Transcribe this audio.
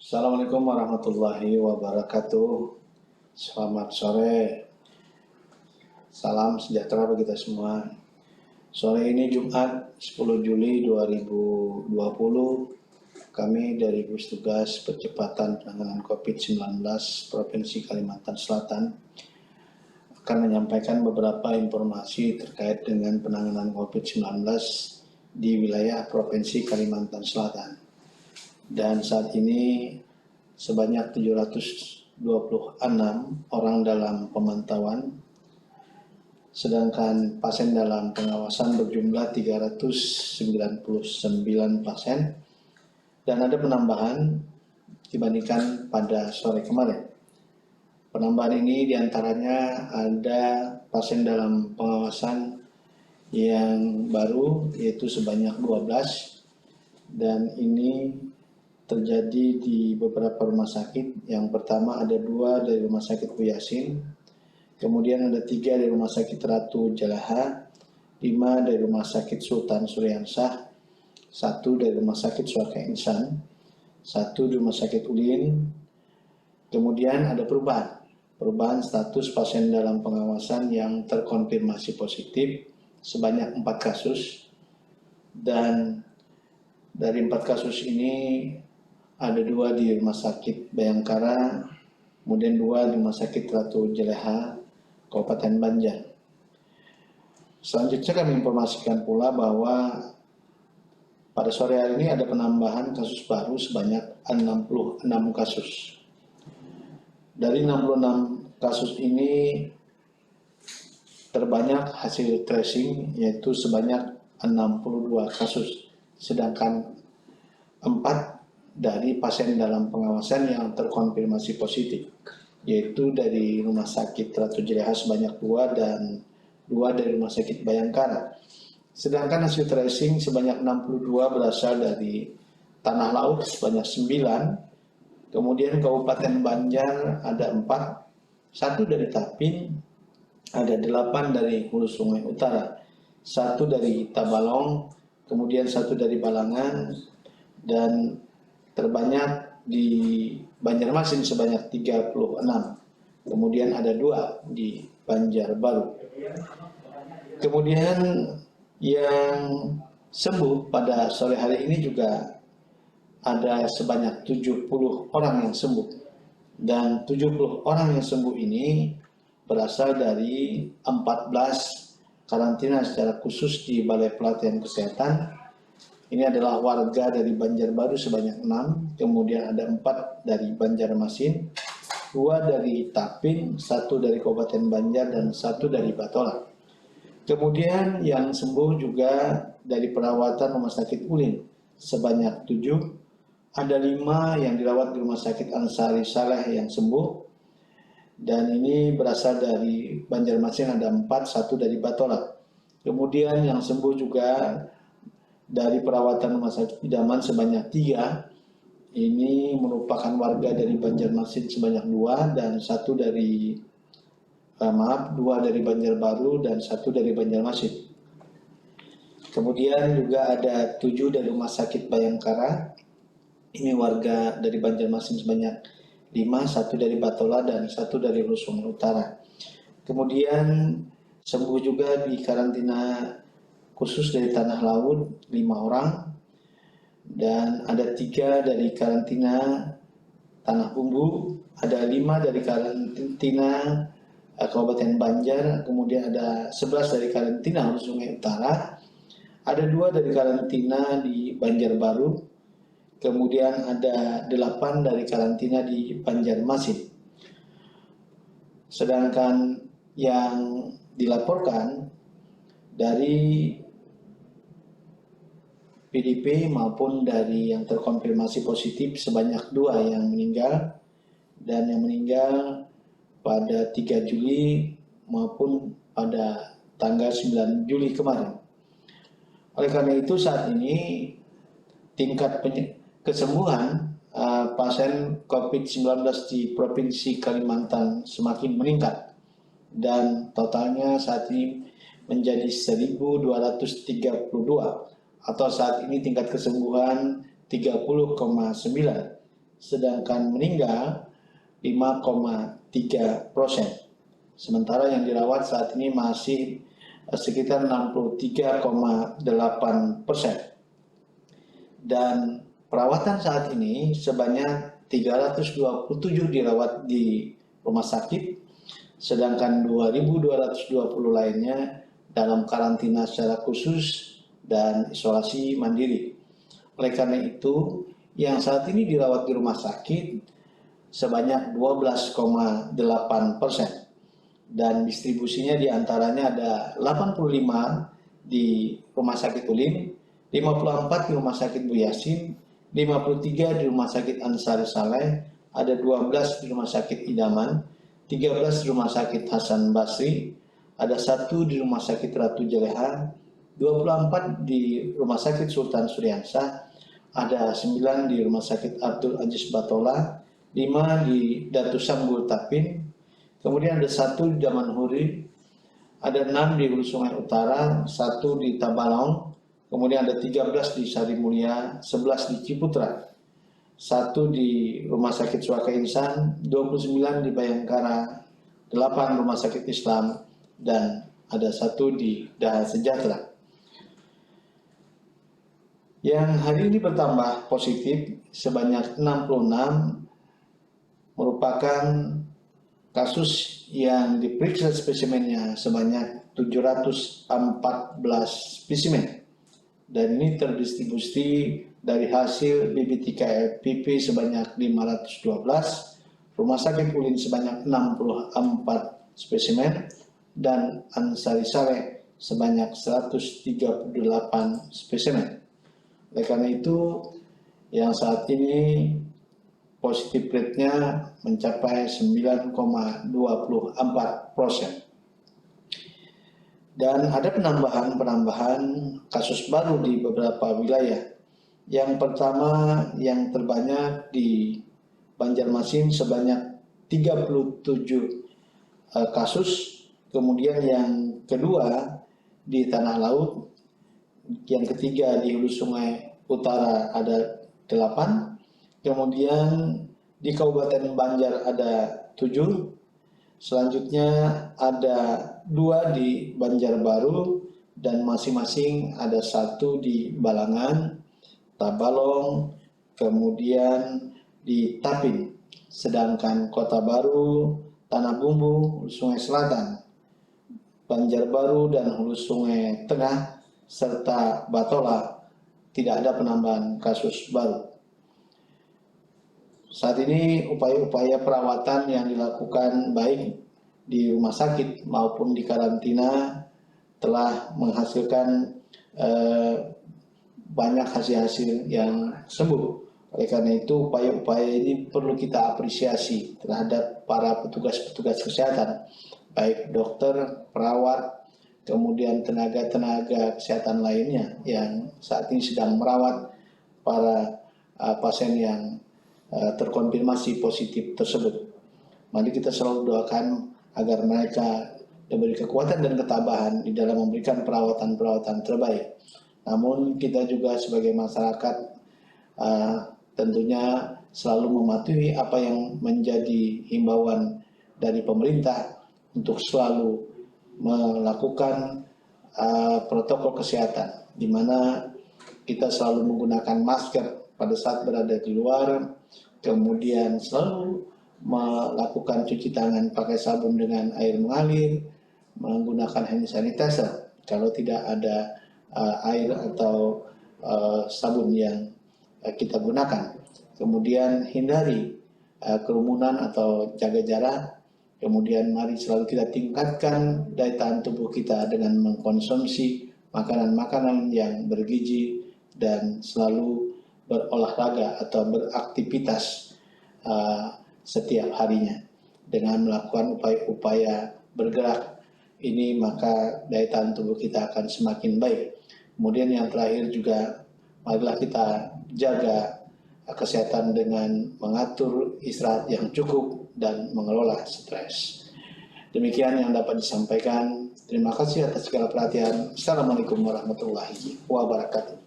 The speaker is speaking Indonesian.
Assalamualaikum warahmatullahi wabarakatuh. Selamat sore. Salam sejahtera bagi kita semua. Sore ini Jumat 10 Juli 2020, kami dari Gugus Tugas Percepatan Penanganan COVID-19 Provinsi Kalimantan Selatan akan menyampaikan beberapa informasi terkait dengan penanganan COVID-19 di wilayah Provinsi Kalimantan Selatan. Dan saat ini sebanyak 726 orang dalam pemantauan, sedangkan pasien dalam pengawasan berjumlah 399 pasien, dan ada penambahan dibandingkan pada sore kemarin. Penambahan ini diantaranya ada pasien dalam pengawasan yang baru, yaitu sebanyak 12, dan ini terjadi di beberapa rumah sakit. Yang pertama ada 2 dari Rumah Sakit Bu Yasin, kemudian ada 3 dari Rumah Sakit Ratu Jalaha, 5 dari Rumah Sakit Sultan Suryansah, 1 dari Rumah Sakit Suaka Insan, 1 di Rumah Sakit Ulin. Kemudian ada perubahan status pasien dalam pengawasan yang terkonfirmasi positif sebanyak 4 kasus, dan dari 4 kasus ini ada 2 di Rumah Sakit Bayangkara, kemudian 2 di Rumah Sakit Ratu Jalaha, Kabupaten Banjar. Selanjutnya kami informasikan pula bahwa pada sore hari ini ada penambahan kasus baru sebanyak 66 kasus. Dari 66 kasus ini terbanyak hasil tracing, yaitu sebanyak 62 kasus, sedangkan 4 dari pasien dalam pengawasan yang terkonfirmasi positif, yaitu dari Rumah Sakit Ratu Jalaha sebanyak 2 dan 2 dari Rumah Sakit Bayangkara. Sedangkan hasil tracing sebanyak 62 berasal dari Tanah Laut sebanyak 9, kemudian Kabupaten Banjar ada 4, 1 dari Tapin, ada 8 dari Hulu Sungai Utara, 1 dari Tabalong, kemudian 1 dari Balangan, dan terbanyak di Banjarmasin sebanyak 36. Kemudian ada 2 di Banjarbaru. Kemudian yang sembuh pada sore hari ini juga ada sebanyak 70 orang yang sembuh. Dan 70 orang yang sembuh ini berasal dari 14 karantina secara khusus di Balai Pelatihan Kesehatan. Ini adalah warga dari Banjarbaru sebanyak 6, kemudian ada 4 dari Banjarmasin, 2 dari Tapin, 1 dari Kabupaten Banjar, dan 1 dari Batola. Kemudian yang sembuh juga dari perawatan Rumah Sakit Ulin sebanyak 7, ada 5 yang dirawat di Rumah Sakit Ansari Saleh yang sembuh, dan ini berasal dari Banjarmasin ada 4, 1 dari Batola. Kemudian yang sembuh juga dari perawatan Rumah Sakit Idaman sebanyak 3, ini merupakan warga dari Banjarmasin sebanyak 2, dan 1 dari 2 dari Banjarbaru dan 1 dari Banjarmasin. Kemudian juga ada 7 dari Rumah Sakit Bayangkara, ini warga dari Banjarmasin sebanyak 5, 1 dari Batola dan 1 dari Hulu Sungai Utara. Kemudian sembuh juga di karantina khusus dari Tanah Laut 5 orang, dan ada 3 dari karantina Tanah Bumbu, ada 5 dari karantina Kabupaten Banjar, kemudian ada 11 dari karantina Hulu Sungai Utara, ada 2 dari karantina di Banjarbaru, kemudian ada 8 dari karantina di Banjarmasin. Sedangkan yang dilaporkan dari PDP maupun dari yang terkonfirmasi positif sebanyak 2 yang meninggal, dan yang meninggal pada 3 Juli maupun pada tanggal 9 Juli kemarin. Oleh karena itu saat ini tingkat kesembuhan pasien COVID-19 di Provinsi Kalimantan semakin meningkat, dan totalnya saat ini menjadi 1.232, atau saat ini tingkat kesembuhan 30,9, sedangkan meninggal 5,3%. Sementara yang dirawat saat ini masih sekitar 63,8%. Dan perawatan saat ini sebanyak 327 dirawat di rumah sakit, sedangkan 2.220 lainnya dalam karantina secara khusus dan isolasi mandiri. Oleh karena itu, yang saat ini dirawat di rumah sakit sebanyak 12,8%. Dan distribusinya diantaranya ada 85 di Rumah Sakit Ulin, 54 di Rumah Sakit Bu Yasin, 53 di Rumah Sakit Ansari Saleh, ada 12 di Rumah Sakit Idaman, 13 di Rumah Sakit Hasan Basri, ada 1 di Rumah Sakit Ratu Jeleha, 24 di Rumah Sakit Sultan Suryansah, ada 9 di Rumah Sakit Abdul Aziz Batola, 5 di Datu Sanggul Tapin, kemudian ada 1 di Damanhuri, ada 6 di Hulu Sungai Utara, 1 di Tabalong, kemudian ada 13 di Sari Mulia, 11 di Ciputra, 1 di Rumah Sakit Suaka Insan, 29 di Bayangkara, 8 Rumah Sakit Islam, dan ada 1 di Daha Sejahtera. Yang hari ini bertambah positif sebanyak 66 merupakan kasus yang diperiksa spesimennya sebanyak 714 spesimen, dan ini terdistribusi dari hasil BBTKLPP sebanyak 512, Rumah Sakit Ulin sebanyak 64 spesimen, dan Ansari Saleh sebanyak 138 spesimen. Oleh karena itu, yang saat ini positif rate-nya mencapai 9,24%. Dan ada penambahan kasus baru di beberapa wilayah. Yang pertama yang terbanyak di Banjarmasin sebanyak 37 kasus. Kemudian yang kedua di Tanah Laut. Yang ketiga di Hulu Sungai Utara ada 8. Kemudian di Kabupaten Banjar ada 7, selanjutnya ada 2 di Banjarbaru, dan masing-masing ada 1 di Balangan, Tabalong, kemudian di Tapin. Sedangkan Kota Baru, Tanah Bumbu, Hulu Sungai Selatan, Banjarbaru dan Hulu Sungai Tengah, serta Batola tidak ada penambahan kasus baru. Saat ini upaya-upaya perawatan yang dilakukan baik di rumah sakit maupun di karantina telah menghasilkan banyak hasil-hasil yang sembuh. Oleh karena itu, upaya-upaya ini perlu kita apresiasi terhadap para petugas-petugas kesehatan, baik dokter, perawat, kemudian tenaga-tenaga kesehatan lainnya yang saat ini sedang merawat para pasien yang terkonfirmasi positif tersebut. Mari kita selalu doakan agar mereka diberi kekuatan dan ketabahan di dalam memberikan perawatan-perawatan terbaik. Namun kita juga sebagai masyarakat tentunya selalu mematuhi apa yang menjadi himbauan dari pemerintah untuk selalu melakukan protokol kesehatan, di mana kita selalu menggunakan masker pada saat berada di luar, kemudian selalu melakukan cuci tangan pakai sabun dengan air mengalir, menggunakan hand sanitizer kalau tidak ada air atau sabun yang kita gunakan. Kemudian hindari kerumunan atau jaga jarak. Kemudian mari selalu kita tingkatkan daya tahan tubuh kita dengan mengkonsumsi makanan-makanan yang bergizi dan selalu berolahraga atau beraktivitas setiap harinya. Dengan melakukan upaya-upaya bergerak ini, maka daya tahan tubuh kita akan semakin baik. Kemudian yang terakhir juga, marilah kita jaga kesehatan dengan mengatur istirahat yang cukup dan mengelola stres. Demikian yang dapat disampaikan. Terima kasih atas segala perhatian. Assalamualaikum warahmatullahi wabarakatuh.